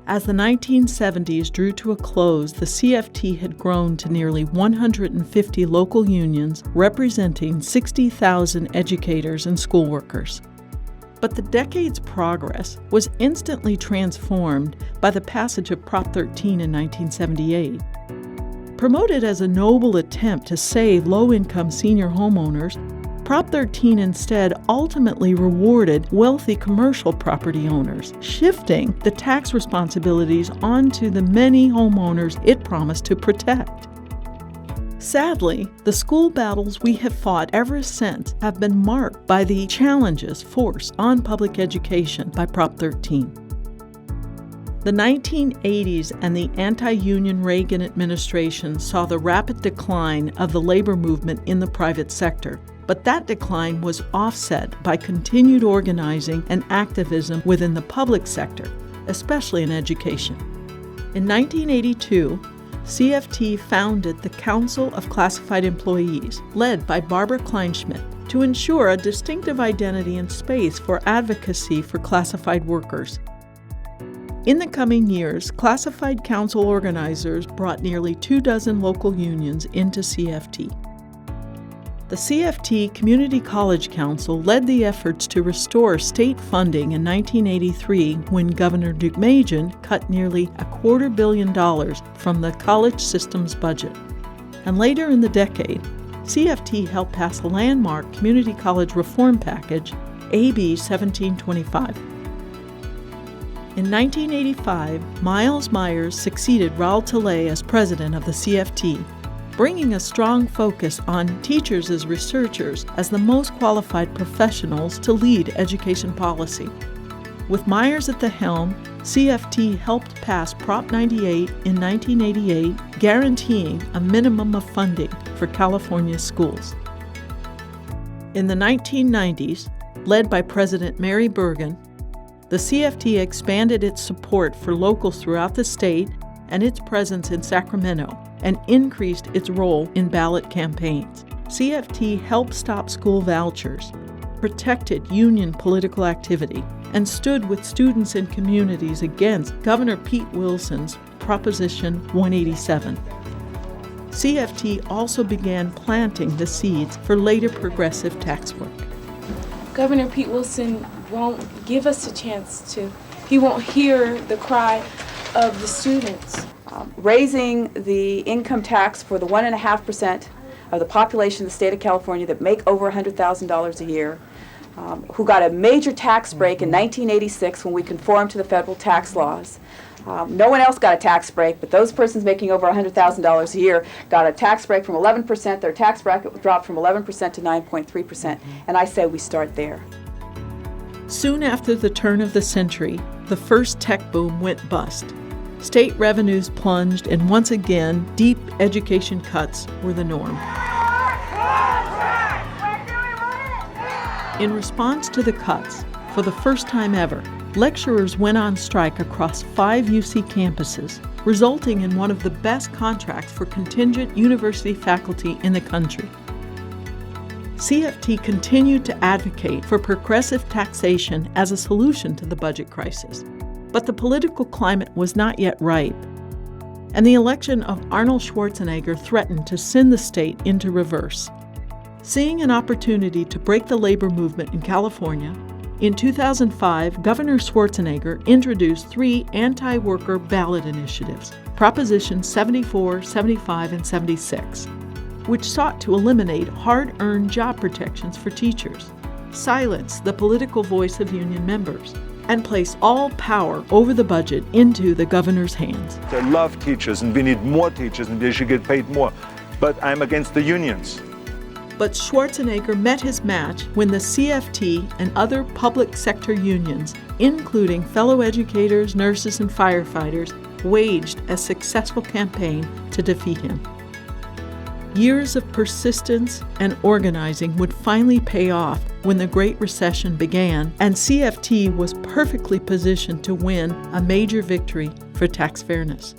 As the 1970s drew to a close, the CFT had grown to nearly 150 local unions representing 60,000 educators and school workers. But the decade's progress was instantly transformed by the passage of Prop 13 in 1978. Promoted as a noble attempt to save low-income senior homeowners, Prop 13 instead ultimately rewarded wealthy commercial property owners, shifting the tax responsibilities onto the many homeowners it promised to protect. Sadly, the school battles we have fought ever since have been marked by the challenges forced on public education by Prop 13. The 1980s and the anti-union Reagan administration saw the rapid decline of the labor movement in the private sector, but that decline was offset by continued organizing and activism within the public sector, especially in education. In 1982, CFT founded the Council of Classified Employees, led by Barbara Kleinschmidt, to ensure a distinctive identity and space for advocacy for classified workers. In the coming years, Classified Council organizers brought nearly 24 local unions into CFT. The CFT Community College Council led the efforts to restore state funding in 1983 when Governor Deukmejian cut nearly $250 million from the college system's budget. And later in the decade, CFT helped pass a landmark community college reform package, AB 1725. In 1985, Miles Myers succeeded Raul Tilley as president of the CFT, bringing a strong focus on teachers as researchers as the most qualified professionals to lead education policy. With Myers at the helm, CFT helped pass Prop 98 in 1988, guaranteeing a minimum of funding for California schools. In the 1990s, led by President Mary Bergen, the CFT expanded its support for locals throughout the state and its presence in Sacramento, and increased its role in ballot campaigns. CFT helped stop school vouchers, protected union political activity, and stood with students and communities against Governor Pete Wilson's Proposition 187. CFT also began planting the seeds for later progressive tax work. Governor Pete Wilson won't give us a chance he won't hear the cry of the students. Raising the income tax for the 1.5% of the population of the state of California that make over $100,000 a year, who got a major tax break in 1986 when we conformed to the federal tax laws. No one else got a tax break, but those persons making over $100,000 a year got a tax break from 11%. Their tax bracket dropped from 11% to 9.3%, and I say we start there. Soon after the turn of the century, the first tech boom went bust. State revenues plunged, and once again, deep education cuts were the norm. In response to the cuts, for the first time ever, lecturers went on strike across 5 UC campuses, resulting in one of the best contracts for contingent university faculty in the country. CFT continued to advocate for progressive taxation as a solution to the budget crisis. But the political climate was not yet ripe, and the election of Arnold Schwarzenegger threatened to send the state into reverse. Seeing an opportunity to break the labor movement in California, in 2005, Governor Schwarzenegger introduced 3 anti-worker ballot initiatives, Propositions 74, 75, and 76, which sought to eliminate hard-earned job protections for teachers, silence the political voice of union members, and place all power over the budget into the governor's hands. I love teachers, and we need more teachers, and they should get paid more. But I'm against the unions. But Schwarzenegger met his match when the CFT and other public sector unions, including fellow educators, nurses, and firefighters, waged a successful campaign to defeat him. Years of persistence and organizing would finally pay off when the Great Recession began, and CFT was perfectly positioned to win a major victory for tax fairness.